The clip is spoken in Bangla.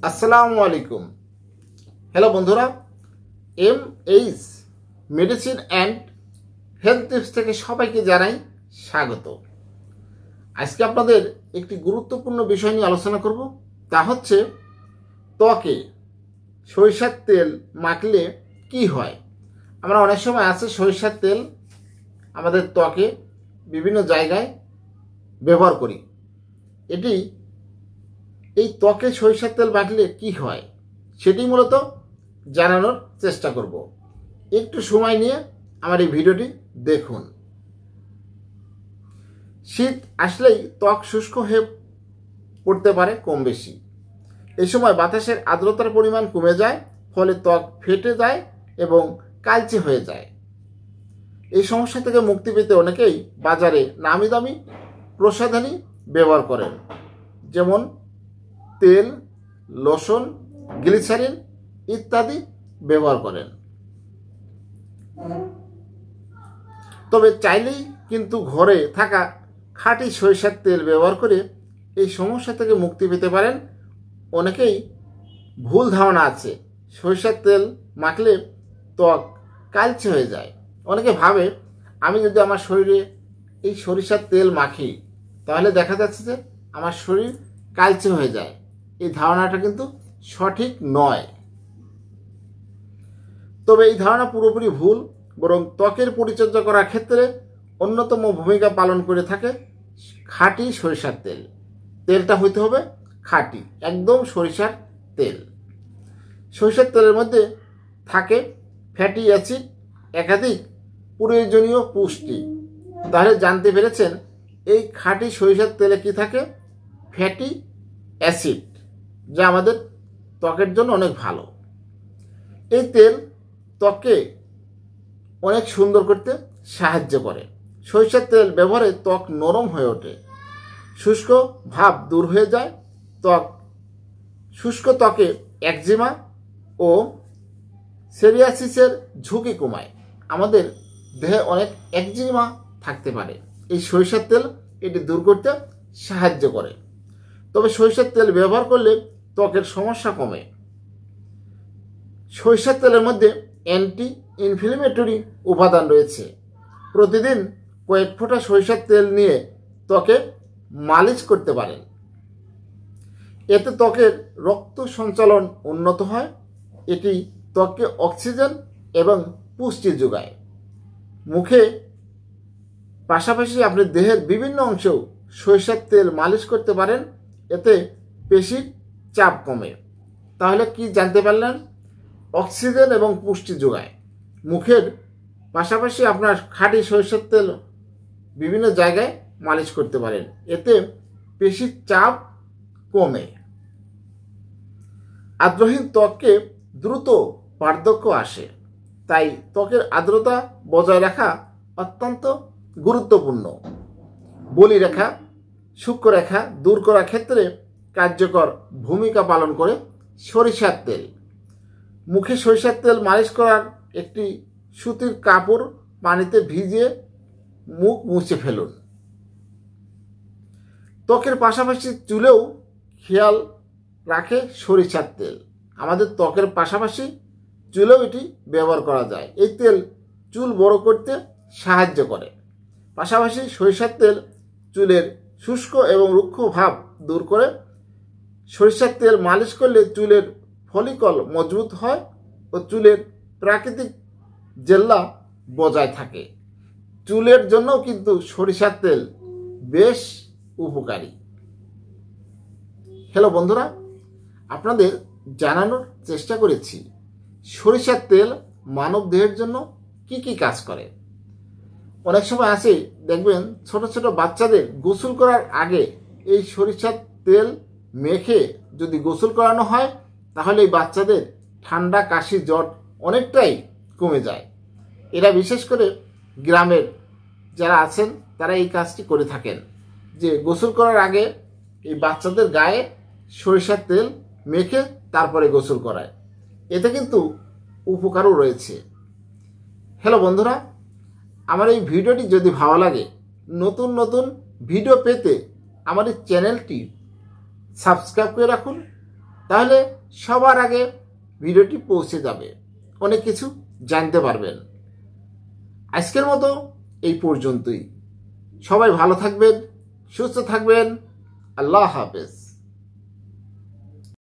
আসসালামু আলাইকুম। হ্যালো বন্ধুরা, MH medicine and health tips থেকে সবাইকে জানাই স্বাগত। আজকে আপনাদের একটি গুরুত্বপূর্ণ বিষয় নিয়ে আলোচনা করব, তা হচ্ছে ত্বকে সরিষার তেল মাখলে কি হয়। আমরা অনেক সময় আছে সরিষার তেল আমাদের ত্বকে বিভিন্ন জায়গায় ব্যবহার করি। এই ত্বকে সরিষার তেল মাখলে কি হয় সেটি মূলত জানানোর চেষ্টা করব। একটু সময় নিয়ে আমার এই ভিডিওটি দেখুন। শীত আসলেই ত্বক শুষ্ক হয়ে পড়তে পারে কম বেশি। এই সময় বাতাসের আর্দ্রতার পরিমাণ কমে যায়, ফলে ত্বক ফেটে যায় এবং কালচে হয়ে যায়। এই সমস্যা থেকে মুক্তি পেতে অনেকেই বাজারে নামি দামি প্রসাধনী ব্যবহার করেন, যেমন তেল, লোশন, গ্লিসারিন ইত্যাদি ব্যবহার করেন। তবে চাইলেই কিন্তু ঘরে থাকা খাঁটি সরিষার তেল ব্যবহার করে এই সমস্যা থেকে মুক্তি পেতে পারেন। অনেকেই ভুল ধারণা আছে সরিষার তেল মাখলে ত্বক কালচে হয়ে যায়। অনেকে ভাবে আমি যদি আমার শরীরে এই সরিষার তেল মাখি তাহলে দেখা যাচ্ছে যে আমার শরীর কালচে হয়ে যায়। এই ধারণাটা কিন্তু সঠিক নয়। তবে এই ধারণা পুরোপুরি ভুল। বরং ত্বকের পরিচর্যা করার ক্ষেত্রে অন্যতম ভূমিকা পালন করে থাকে খাঁটি সরিষার তেল। তেলটা হইতে হবে খাঁটি, একদম সরিষার তেল। সরিষার তেলের মধ্যে থাকে ফ্যাটি অ্যাসিড, একাধিক প্রয়োজনীয় পুষ্টি। তাহলে জানতে পেরেছেন এই খাঁটি সরিষার তেলে কি থাকে? ফ্যাটি অ্যাসিড, যা আমাদের ত্বকের জন্য অনেক ভালো। এই তেল ত্বককে অনেক সুন্দর করতে সাহায্য করে। সরিষার তেল ব্যবহারে ত্বক নরম হয়ে ওঠে, শুষ্ক ভাব দূর হয়ে যায়। শুষ্ক ত্বকে একজিমা ও সোরিয়াসিসের ঝুঁকি কমায়। আমাদের দেহে অনেক একজিমা থাকতে পারে, এই সরিষার তেল এটি দূর করতে সাহায্য করে। তবে সরিষার তেল ব্যবহার করলে ত্বকের সমস্যা কমে। সরিষার তেলের মধ্যে অ্যান্টি ইনফ্লেমেটরি উপাদান রয়েছে। প্রতিদিন কয়েক ফোঁটা সরিষার তেল নিয়ে ত্বকে মালিশ করতে পারেন। এতে ত্বকের রক্ত সঞ্চালন উন্নত হয়। এটি ত্বককে অক্সিজেন এবং পুষ্টি যোগায়। মুখে পাশাপাশি আপনি দেহের বিভিন্ন অংশেও সরিষার তেল মালিশ করতে পারেন। এতে পেশির চাপ কমে। তাহলে কি জানতে পারলেন? অক্সিজেন এবং পুষ্টি যোগায়। মুখের পাশাপাশি আপনার খাঁটি সরিষার তেল বিভিন্ন জায়গায় মালিশ করতে পারেন। এতে পেশির চাপ কমে। আর্দ্রহীন ত্বকে দ্রুত বার্ধক্য আসে, তাই ত্বকের আর্দ্রতা বজায় রাখা অত্যন্ত গুরুত্বপূর্ণ। বলিরেখা, সূক্ষ্মরেখা দূর করার ক্ষেত্রে কার্যকর ভূমিকা পালন করে সরিষার তেল। মুখে সরিষার তেল মালিশ করার একটি সুতির কাপড় পানিতে ভিজিয়ে মুখ মুছে ফেলুন। ত্বকের পাশাপাশি চুলেও খেয়াল রাখে সরিষার তেল। আমাদের ত্বকের পাশাপাশি চুলেও এটি ব্যবহার করা যায়। এই তেল চুল বড় করতে সাহায্য করে। পাশাপাশি সরিষার তেল চুলের শুষ্ক এবং রুক্ষ ভাব দূর করে। সরিষার তেল মালিশ করলে চুলের ফলিকল মজবুত হয় ও চুলের প্রাকৃতিক জেল্লা বজায় থাকে। চুলের জন্যও কিন্তু সরিষার তেল বেশ উপকারী। হ্যালো বন্ধুরা, আপনাদের জানানোর চেষ্টা করেছি সরিষার তেল মানব দেহের জন্য কি কি কাজ করে। অনেক সময় আছে দেখবেন ছোট ছোট বাচ্চাদের গোসল করার আগে এই সরিষার তেল মেখে যদি গোসল করানো হয় তাহলে এই বাচ্চাদের ঠান্ডা, কাশি, জ্বর অনেকটাই কমে যায়। এরা বিশেষ করে গ্রামের যারা আছেন তারা এই কাজটি করে থাকেন, যে গোসল করার আগে এই বাচ্চাদের গায়ে সরিষার তেল মেখে তারপরে গোসল করায়। এতে কিন্তু উপকারও রয়েছে। হ্যালো বন্ধুরা, আমার এই ভিডিওটি যদি ভালো লাগে, নতুন নতুন ভিডিও পেতে আমার এই চ্যানেলটি সাবস্ক্রাইব করে রাখুন তাহলে সবার আগে ভিডিওটি পৌঁছে যাবে, অনেক কিছু জানতে পারবেন। আজকের মতো এই পর্যন্তই। সবাই ভালো থাকবেন, সুস্থ থাকবেন। আল্লাহ হাফেজ।